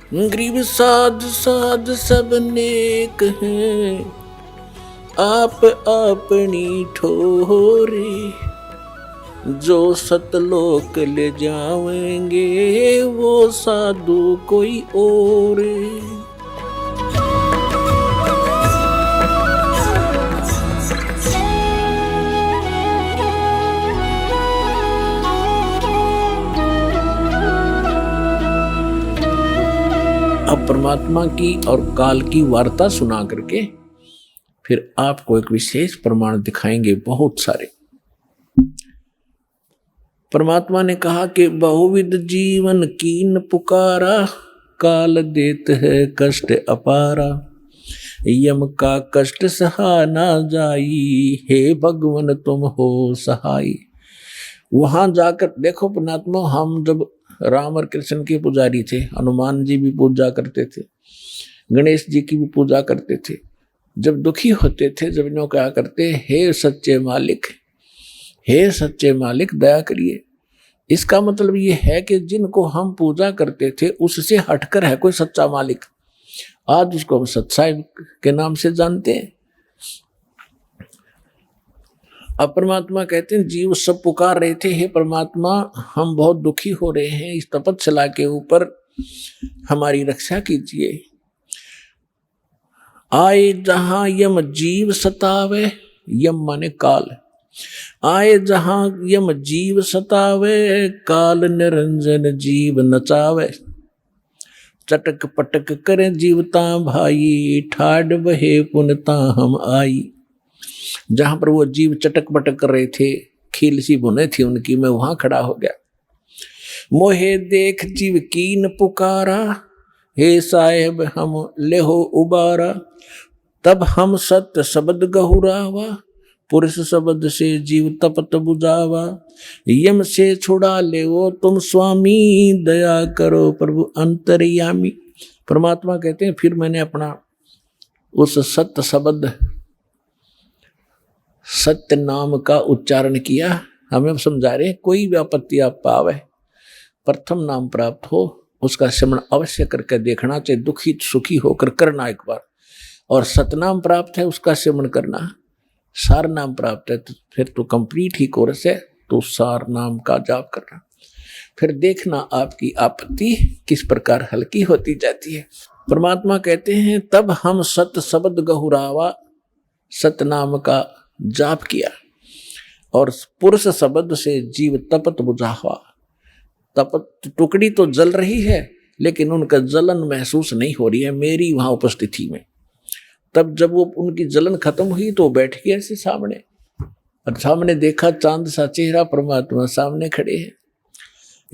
गरीब साध साध सब नेक हैं, आप अपनी ठोरे। जो सतलोक ले जाएंगे वो साधु कोई और। अब परमात्मा की और काल की वार्ता सुना करके फिर आपको एक विशेष प्रमाण दिखाएंगे, बहुत सारे। परमात्मा ने कहा कि बहुविध जीवन कीन पुकारा, काल देत है कष्ट अपारा। यम का कष्ट सहा ना जाई, हे भगवन तुम हो सहाय। वहां जाकर देखो परमात्मा, हम जब राम और कृष्ण के पुजारी थे, हनुमान जी भी पूजा करते थे, गणेश जी की भी पूजा करते थे। जब दुखी होते थे, जब नो क्या करते, हे सच्चे मालिक, हे सच्चे मालिक दया करिए। इसका मतलब ये है कि जिनको हम पूजा करते थे उससे हटकर है कोई सच्चा मालिक। आज उसको हम सच्चाई के नाम से जानते हैं। अब परमात्मा कहते हैं, जीव सब पुकार रहे थे, हे परमात्मा हम बहुत दुखी हो रहे हैं, इस तपस्या के ऊपर हमारी रक्षा कीजिए। आए जहां यम जीव सतावे, यम माने काल, आए जहां यम जीव सतावे, काल निरंजन जीव नचावे। चटक पटक करे जीवता भाई, ठाड बहे पुनता हम आई। जहां पर वो जीव चटक पटक कर रहे थे, खील सी बुने थी उनकी, मैं वहां खड़ा हो गया। मोहे देख जीव कीन पुकारा, हे साहेब हम लेहो उबारा। तब हम सत्य शब्द गहुरावा, पुरुष शब्द से जीव तपत बुझावा। यम से छुड़ा ले वो तुम स्वामी, दया करो प्रभु अंतर्यामी। परमात्मा कहते हैं, फिर मैंने अपना उस सत्य शब्द, सत्य नाम का उच्चारण किया। हमें समझा रहे, कोई भी आपत्ति आप पावे, प्रथम नाम प्राप्त हो उसका स्मरण अवश्य करके देखना चाहिए, दुखी सुखी होकर करना एक बार। और सतनाम प्राप्त है उसका स्मरण करना। सार नाम प्राप्त है तो फिर तो कंप्लीट ही कोर्स है, तो सार नाम का जाप करना। फिर देखना आपकी आपत्ति किस प्रकार हल्की होती जाती है। परमात्मा कहते हैं, तब हम सत शब्द गहुरावा, सतनाम का जाप किया, और पुरुष शब्द से जीव तपत बुझावा। तपत टुकड़ी तो जल रही है, लेकिन उनका जलन महसूस नहीं हो रही है मेरी वहां उपस्थिति में। तब जब वो उनकी जलन खत्म हुई तो बैठ गए ऐसे सामने, और सामने देखा चांद सा चेहरा, परमात्मा सामने खड़े हैं।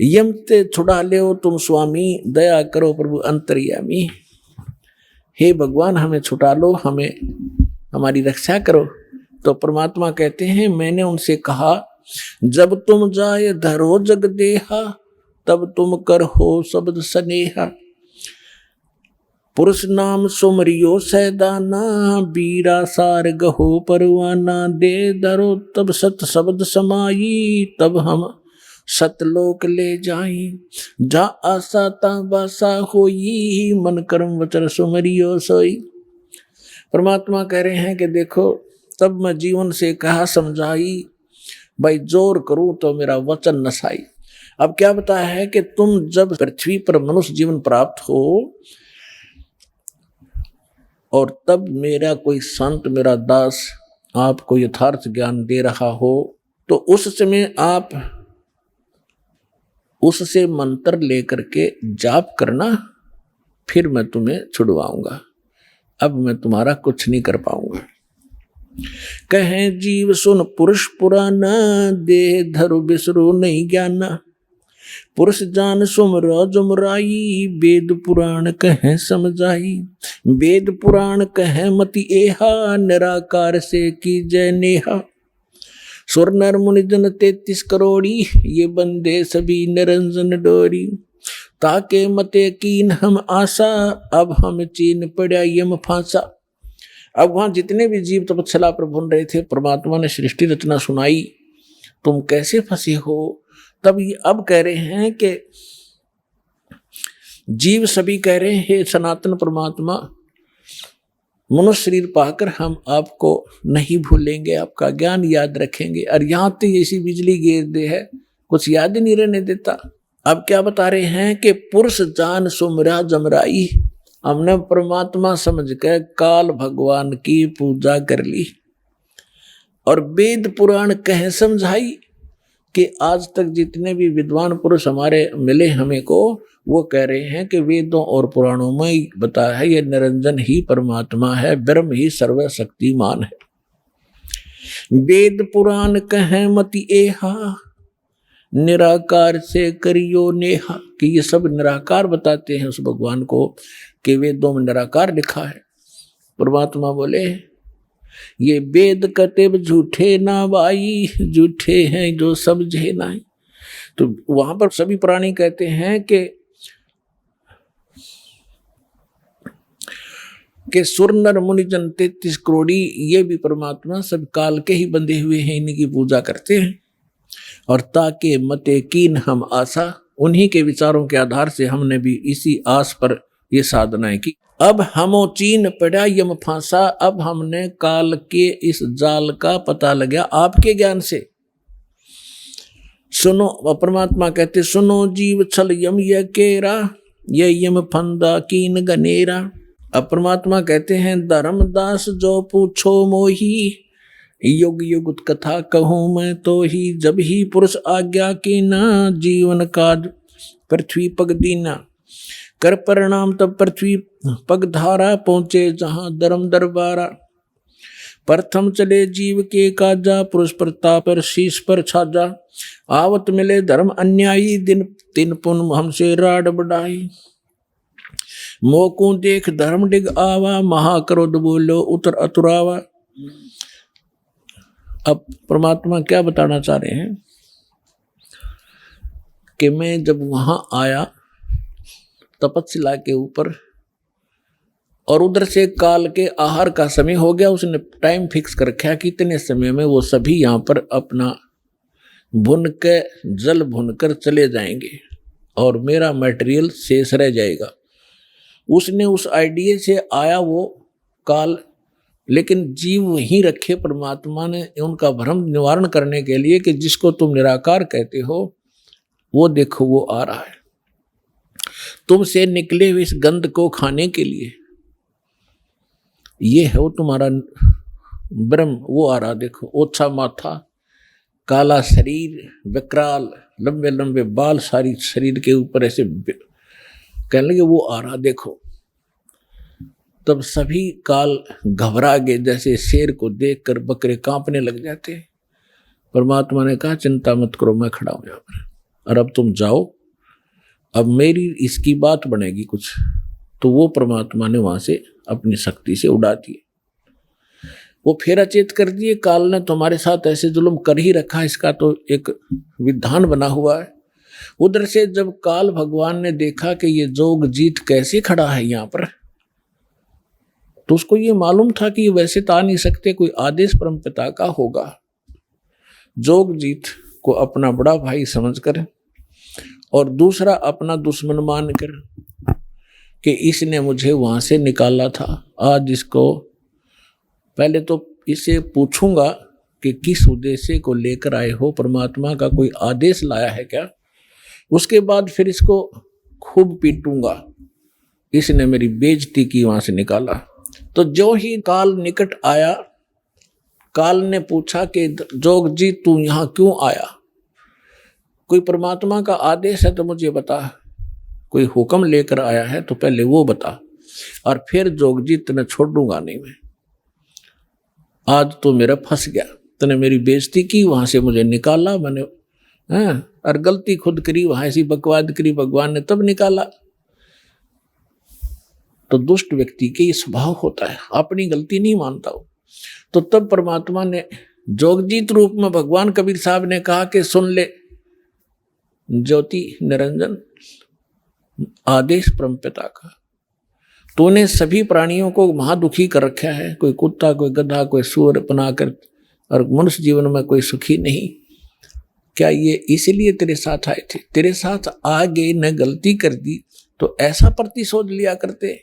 यम ते छुड़ा ले तुम स्वामी, दया करो प्रभु अंतर्यामी। हे भगवान हमें छुटा लो, हमें हमारी रक्षा करो। तो परमात्मा कहते हैं, मैंने उनसे कहा, जब तुम जाए धरो जग देहा, तब तुम कर हो शब्द स्नेहा। पुरुष नाम सुमरियो सैदाना, बीरा सार गहो परवाना। दे धरो तब सत शब्द समाई, तब हम सतलोक ले जाई। जा आसा ता बासा होई, मन कर्म वचन सुमरियो सोई। परमात्मा कह रहे हैं कि देखो, तब मैं जीवन से कहा समझाई, भाई जोर करूं तो मेरा वचन नसाई। अब क्या बताया है कि तुम जब पृथ्वी पर मनुष्य जीवन प्राप्त हो, और तब मेरा कोई संत, मेरा दास आपको यथार्थ ज्ञान दे रहा हो, तो उस समय आप उससे मंत्र लेकर के जाप करना, फिर मैं तुम्हें छुड़वाऊंगा। अब मैं तुम्हारा कुछ नहीं कर पाऊंगा। कहे जीव सुन पुरुष पुराना, देह धरु बिसरो नहीं ज्ञाना। पुरुष जान सुमरा जुमराई, वेद पुराण कहे समझाई। वेद पुराण कहे मति एहा, निराकार से की जय नेहा। सुर नर मुनि जन 33 करोड़ी, ये बंदे सभी निरंजन डोरी। ताके मते कीन हम आशा, अब हम चीन पड़ा यम फांसा। अब वहां जितने भी जीव तपस्या पर भून रहे थे, परमात्मा ने सृष्टि रचना सुनाई, तुम कैसे फंसे हो। तब ये अब कह रहे हैं कि जीव सभी कह रहे हैं, हे सनातन परमात्मा, मनुष्य शरीर पाकर हम आपको नहीं भूलेंगे, आपका ज्ञान याद रखेंगे। और यहां तो ऐसी बिजली गिर दे है, कुछ याद ही नहीं रहने देता। अब क्या बता रहे हैं कि पुरुष जान सुमरा जमराई, हमने परमात्मा समझ के काल भगवान की पूजा कर ली और वेद पुराण कह समझाई कि आज तक जितने भी विद्वान पुरुष हमारे मिले हमें को, वो कह रहे हैं कि वेदों और पुराणों में ही बताया है, ये निरंजन ही परमात्मा है, ब्रह्म ही सर्वशक्तिमान है। वेद पुराण कहें मति एहा, निराकार से करियो नेहा, कि ये सब निराकार बताते हैं उस भगवान को, कि वेदों में निराकार लिखा है। परमात्मा बोले ये वेद कतेब झूठे ना भाई, झूठे हैं जो समझे ना। तो वहां पर सभी प्राणी कहते हैं कि सुर नर मुनिजन 33 करोड़ी, ये भी परमात्मा सब काल के ही बंधे हुए हैं, इनकी पूजा करते हैं। और ताके मते कीन हम आशा, उन्हीं के विचारों के आधार से हमने भी इसी आस पर ये साधनाएं की। अब हमो चीन पड़ा यम फांसा, अब हमने काल के इस जाल का पता लगा आपके ज्ञान से। सुनो, परमात्मा कहते सुनो जीव छल यम ये केरा, ये यम फंदा कीन गनेरा। अब परमात्मा कहते हैं धर्मदास जो पूछो मोही, युग युग कथा कहूँ मैं तो ही, जब ही पुरुष आज्ञा की ना, जीवन काज पृथ्वी पग दीना। कर परिणाम तब पृथ्वी पग धारा, पहुंचे जहां धर्म दरबारा। प्रथम चले जीव के काजा, पुरुष प्रताप पर शीश पर छाजा। आवत मिले धर्म अन्यायी, दिन तीन पुन हमसे राड बढ़ाई। मोकू देख धर्म डिग आवा, महाक्रोध बोलो उतर अतुरावा। अब परमात्मा क्या बताना चाह रहे हैं कि मैं जब वहां आया तपस्या के ऊपर, और उधर से काल के आहार का समय हो गया, उसने टाइम फिक्स कर रखा कि इतने समय में वो सभी यहाँ पर अपना भुन के जल भुनकर चले जाएंगे और मेरा मटेरियल शेष रह जाएगा। उसने उस आइडिया से आया वो काल, लेकिन जीव वहीं रखे परमात्मा ने उनका भ्रम निवारण करने के लिए कि जिसको तुम निराकार कहते हो वो देखो वो आ रहा है, तुमसे निकले हुए इस गंध को खाने के लिए, ये है वो तुम्हारा ब्रह्म, वो आ रहा देखो। ओछा माथा, काला शरीर, विकराल, लंबे लंबे बाल सारी शरीर के ऊपर ऐसे कहने लगे वो आ रहा देखो। तब सभी काल घबरा गए, जैसे शेर को देखकर बकरे कांपने लग जाते। परमात्मा ने कहा चिंता मत करो, मैं खड़ा हूं यहाँ पर, और अब तुम जाओ, अब मेरी इसकी बात बनेगी कुछ। तो वो परमात्मा ने वहां से अपनी शक्ति से उड़ा दिए, वो फेरा चेत कर दिए। काल ने तुम्हारे साथ ऐसे जुल्म कर ही रखा, इसका तो एक विधान बना हुआ है। उधर से जब काल भगवान ने देखा कि ये जोग जीत कैसे खड़ा है यहाँ पर, तो उसको ये मालूम था कि ये वैसे तो आ नहीं सकते, कोई आदेश परमपिता का होगा। जोग जीत को अपना बड़ा भाई समझकर और दूसरा अपना दुश्मन मानकर कि इसने मुझे वहां से निकाला था, आज इसको पहले तो इसे पूछूंगा कि किस उद्देश्य को लेकर आए हो, परमात्मा का कोई आदेश लाया है क्या, उसके बाद फिर इसको खूब पीटूंगा, इसने मेरी बेइज्जती की, वहां से निकाला। तो जो ही काल निकट आया, काल ने पूछा कि जोग जी तू यहां क्यों आया, कोई परमात्मा का आदेश है तो मुझे बता, कोई हुक्म लेकर आया है तो पहले वो बता, और फिर जोग जी तने छोड़ूंगा नहीं मैं, आज तो मेरा फंस गया, तने मेरी बेइज्जती की, वहां से मुझे निकाला मैंने, और गलती खुद करी, वहां ऐसी बकवाद करी, भगवान ने तब निकाला। तो दुष्ट व्यक्ति के ये स्वभाव होता है, अपनी गलती नहीं मानता हो। तो तब परमात्मा ने जोगजीत रूप में भगवान कबीर साहब ने कहा कि सुन ले ज्योति निरंजन, आदेश परमपिता का, तूने सभी प्राणियों को महादुखी कर रखा है, कोई कुत्ता, कोई गधा, कोई सूअर बनाकर, और मनुष्य जीवन में कोई सुखी नहीं। क्या ये इसलिए तेरे साथ आए थे? तेरे साथ आगे न गलती कर दी तो ऐसा प्रतिशोध लिया करते।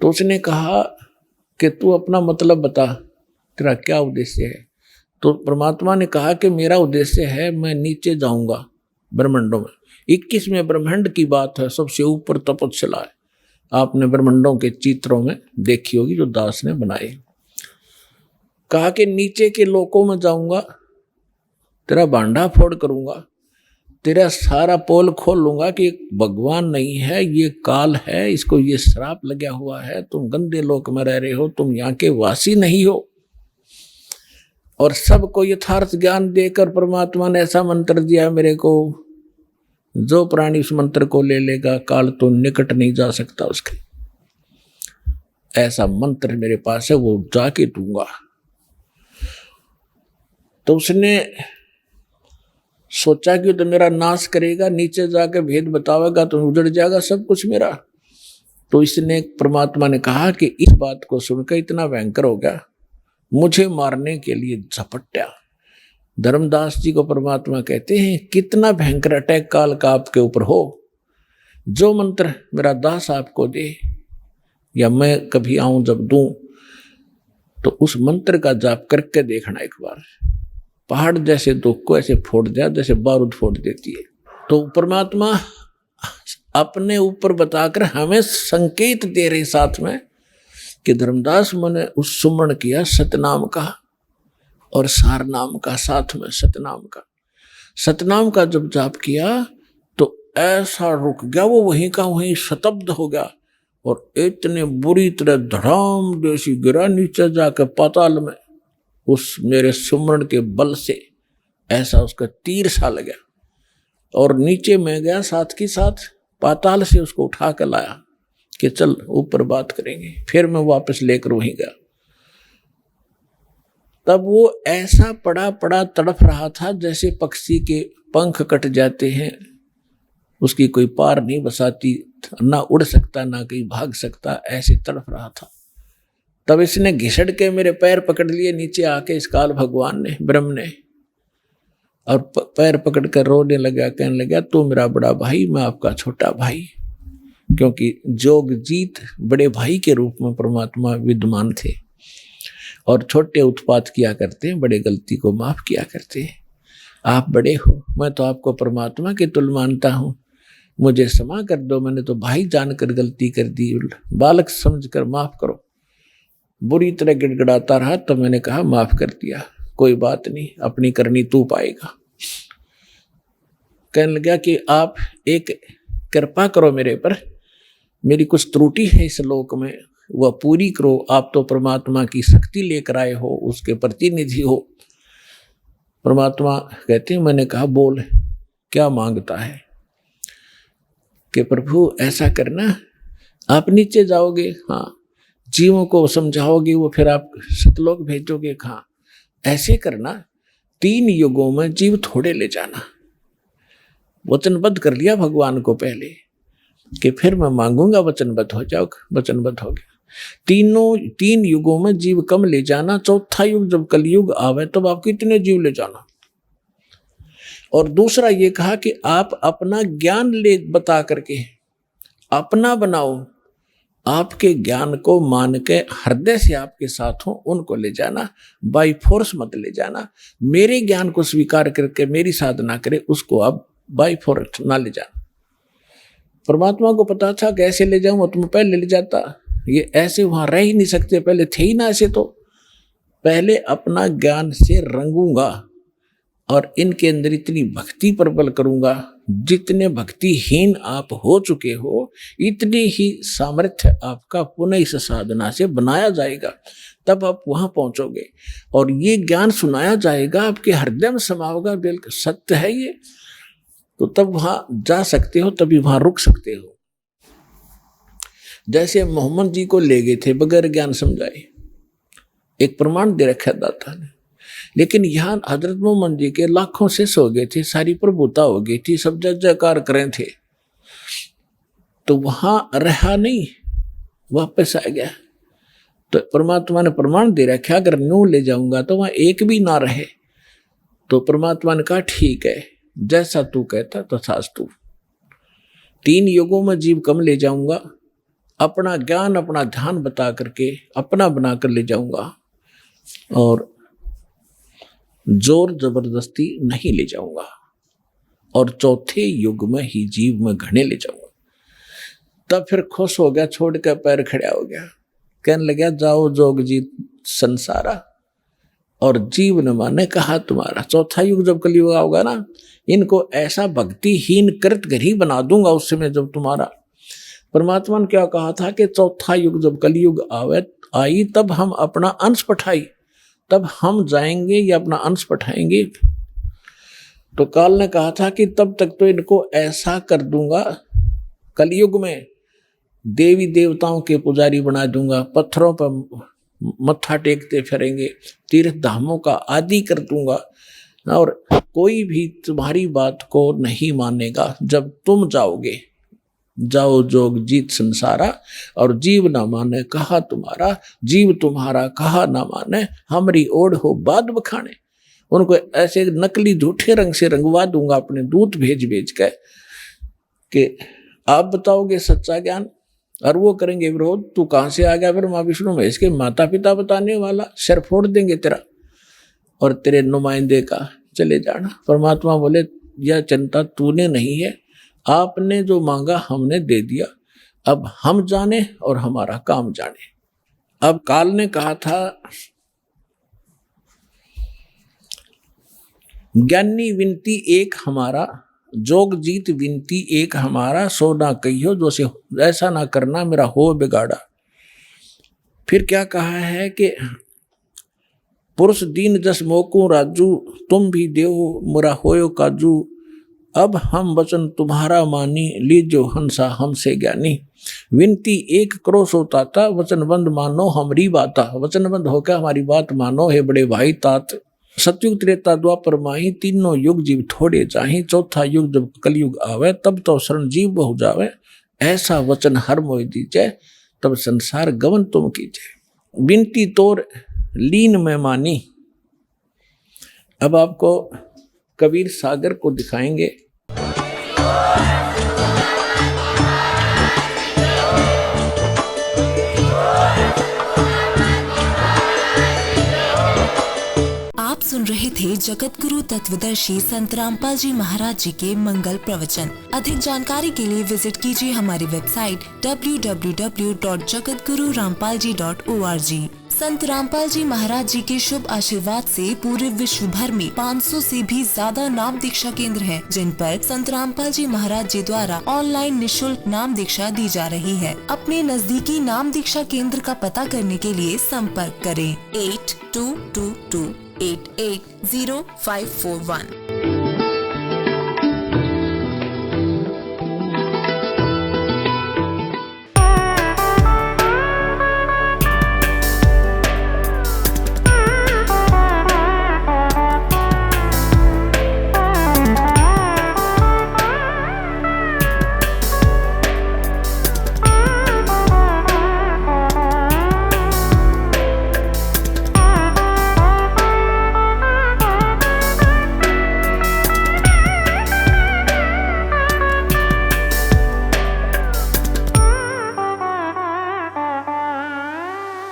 तो उसने कहा कि तू अपना मतलब बता, तेरा क्या उद्देश्य है। तो परमात्मा ने कहा कि मेरा उद्देश्य है, मैं नीचे जाऊंगा ब्रह्मांडों में। 21वें ब्रह्मांड की बात है, सबसे ऊपर तपस्या है। आपने ब्रह्मांडों के चित्रों में देखी होगी जो दास ने बनाए। कहा कि नीचे के लोकों में जाऊंगा, तेरा भांडा फोड़ करूंगा, तेरा सारा पोल खोल लूंगा कि भगवान नहीं है, ये काल है, इसको ये श्राप लगा हुआ है, तुम गंदे लोक में रह रहे हो, तुम यहाँ के वासी नहीं हो। और सबको यथार्थ ज्ञान देकर परमात्मा ने ऐसा मंत्र दिया मेरे को, जो प्राणी उस मंत्र को ले लेगा काल तो निकट नहीं जा सकता उसके। ऐसा मंत्र मेरे पास है, वो जाके दूंगा। तो उसने सोचा कि तो मेरा नाश करेगा, नीचे जाके भेद बतावेगा तो उजड़ जाएगा सब कुछ मेरा। तो इसने परमात्मा ने कहा कि इस बात को सुनकर इतना भयंकर हो गया, मुझे मारने के लिए झपट्या। धर्मदास जी को परमात्मा कहते हैं कितना भयंकर अटैक काल का आपके ऊपर हो, जो मंत्र मेरा दास आपको दे या मैं कभी आऊं जब दूं, तो उस मंत्र का जाप करके देखना एक बार, पहाड़ जैसे दुख को ऐसे फोड़ दिया जैसे बारूद फोड़ देती है। तो परमात्मा अपने ऊपर बताकर हमें संकेत दे रहे साथ में कि धर्मदास मैंने उस सुमरण किया सतनाम का और सार नाम का, साथ में सतनाम का। सतनाम का जब जाप किया तो ऐसा रुक गया, वो वहीं का वहीं शतब्द हो गया और इतने बुरी तरह धड़ाम जैसी गिरा नीचे जाकर पाताल में। उस मेरे सुमरण के बल से ऐसा उसका तीर सा लगा और नीचे मैं गया, साथ के साथ पाताल से उसको उठा कर लाया कि चल ऊपर बात करेंगे। फिर मैं वापस लेकर वहीं गया। तब वो ऐसा पड़ा पड़ा तड़प रहा था जैसे पक्षी के पंख कट जाते हैं, उसकी कोई पार नहीं बसाती, ना उड़ सकता ना कहीं भाग सकता, ऐसे तड़प रहा था। तब इसने घिसड़ के मेरे पैर पकड़ लिए नीचे आके, इस काल भगवान ने, ब्रह्म ने, और पैर पकड़ कर रोने लगा, कहने लगा तू मेरा बड़ा भाई, मैं आपका छोटा भाई। क्योंकि जोग जीत बड़े भाई के रूप में परमात्मा विद्यमान थे और छोटे उत्पात किया करते हैं, बड़े गलती को माफ किया करते हैं। आप बड़े हो, मैं तो आपको परमात्मा के तुल्य मानता हूँ, मुझे क्षमा कर दो, मैंने तो भाई जानकर गलती कर दी, बालक समझकर माफ करो। बुरी तरह गिड़गिड़ाता रहा, तो मैंने कहा माफ कर दिया, कोई बात नहीं, अपनी करनी तू पाएगा। कहने लगा कि आप एक कृपा करो मेरे पर, मेरी कुछ त्रुटि है इस लोक में, वह पूरी करो। आप तो परमात्मा की शक्ति लेकर आए हो, उसके प्रतिनिधि हो। परमात्मा कहते हैं, मैंने कहा बोल क्या मांगता है। कि प्रभु ऐसा करना, आप नीचे जाओगे, हाँ, जीवों को समझाओगे, वो फिर आप सतलोक भेजोगे, हाँ, ऐसे करना। 3 युगों में जीव थोड़े ले जाना। वचनबद्ध कर लिया भगवान को पहले कि फिर मैं मांगूंगा, वचनबद्ध हो जाओ, वचनबद्ध हो गया। 3 युगों में जीव कम ले जाना, चौथा युग जब कलयुग आवे तब आप कितने जीव ले जाना। और दूसरा ये कहा कि आप अपना ज्ञान ले बता करके अपना बनाओ, आपके ज्ञान को मान के हृदय से आपके साथ हो उनको ले जाना, बाई फोर्स मत ले जाना। मेरे ज्ञान को स्वीकार करके मेरी साधना करे, उसको आप बाई फोर्स ना ले जाना। परमात्मा को पता था कैसे ले जाऊं, तुम पहले ले जाता, ये ऐसे वहां रह ही नहीं सकते, पहले थे ही ना ऐसे। तो पहले अपना ज्ञान से रंगूंगा और इनके अंदर इतनी भक्ति प्रबल करूंगा, जितने भक्तिहीन आप हो चुके हो इतनी ही सामर्थ्य आपका पुनः इस साधना से बनाया जाएगा, तब आप वहां पहुंचोगे और ये ज्ञान सुनाया जाएगा, आपके हृदय में समा होगा, बिल्कुल सत्य है ये, तो तब वहां जा सकते हो, तभी वहां रुक सकते हो। जैसे मोहम्मद जी को ले गए थे बगैर ज्ञान समझाए, एक प्रमाण दे रखा दाता ने, लेकिन यहाँ हजरत मोहम्मद जी के लाखों से सो गए थे, सारी प्रभुता हो गई थी, सब जय जयकार करें थे, तो वहां रहा नहीं, वापस आ गया। तो परमात्मा ने प्रमाण दे रखा, अगर न्यू ले जाऊंगा तो वहां एक भी ना रहे। तो परमात्मा ने कहा ठीक है, जैसा तू कहता तथास्तु, 3 युगों में जीव कम ले जाऊंगा, अपना ज्ञान अपना ध्यान बता करके अपना बना कर ले जाऊंगा, और जोर जबरदस्ती नहीं ले जाऊंगा, और चौथे युग में ही जीव में घने ले जाऊंगा। तब फिर खुश हो गया, छोड़ कर पैर खड़ा हो गया, कहने लगा जाओ जोग जीत संसारा, और जीव न माने कहा तुम्हारा। चौथा युग जब कलयुग होगा ना, इनको ऐसा भक्तिहीन कृत गरी बना दूंगा उस समय जब तुम्हारा। परमात्मा ने क्या कहा था कि चौथा युग जब कलयुग आई तब हम अपना अंश पठाई, तब हम जाएंगे या अपना अंश पठाएंगे। तो काल ने कहा था कि तब तक तो इनको ऐसा कर दूंगा, कलयुग में देवी देवताओं के पुजारी बना दूंगा, पत्थरों पर मत्था टेकते फिरेंगे, तीर्थ धामों का आदि कर दूंगा, और कोई भी तुम्हारी बात को नहीं मानेगा जब तुम जाओगे। जाओ जोग जीत संसारा, और जीव ना माने कहा तुम्हारा, जीव तुम्हारा कहा ना माने, हमारी ओढ़ हो बाद बखाने। उनको ऐसे नकली झूठे रंग से रंगवा दूंगा अपने दूत भेज भेज के कि आप बताओगे सच्चा ज्ञान, और वो करेंगे विरोध। तू कहाँ से आ गया फिर माँ विष्णु महेश के माता पिता बताने वाला, सिर फोड़ देंगे तेरा और तेरे नुमाइंदे का, चले जाना। परमात्मा बोले यह चिंता तूने नहीं है, आपने जो मांगा हमने दे दिया, अब हम जाने और हमारा काम जाने। अब काल ने कहा था ज्ञानी विनती एक हमारा, जोग जीत विनती एक हमारा, सो ना कहियो जो से ऐसा ना करना मेरा हो बिगाड़ा। फिर क्या कहा है कि पुरुष दीन जस मोकू राजू, तुम भी देव मुरा होयो काजू, अब हम वचन तुम्हारा मानी, लीजो हंसा हमसे ज्ञानी। विनती एक करो सो ताता, वचनबंद मानो हमारी बाता। वचनबंद होकर हमारी बात मानो है बड़े भाई तात। सतयुग त्रेता द्वापर माही, तीनों युग जीव थोड़े चाही, चौथा युग जब कलयुग आवे तब तो शरण जीव हो जावे। ऐसा वचन हर मोय दीजे, तब संसार गवन तुम कीजे। बिनती तोर लीन में मानी। अब आपको कबीर सागर को दिखाएंगे। आप सुन रहे थे जगत गुरु तत्वदर्शी संत रामपाल जी महाराज जी के मंगल प्रवचन। अधिक जानकारी के लिए विजिट कीजिए हमारी वेबसाइट www.jagatgururampalji.org। संत रामपाल जी महाराज जी के शुभ आशीर्वाद से पूरे विश्व भर में 500 से भी ज्यादा नाम दीक्षा केंद्र हैं, जिन पर संत रामपाल जी महाराज जी द्वारा ऑनलाइन निशुल्क नाम दीक्षा दी जा रही है। अपने नजदीकी नाम दीक्षा केंद्र का पता करने के लिए संपर्क करें 8222880541।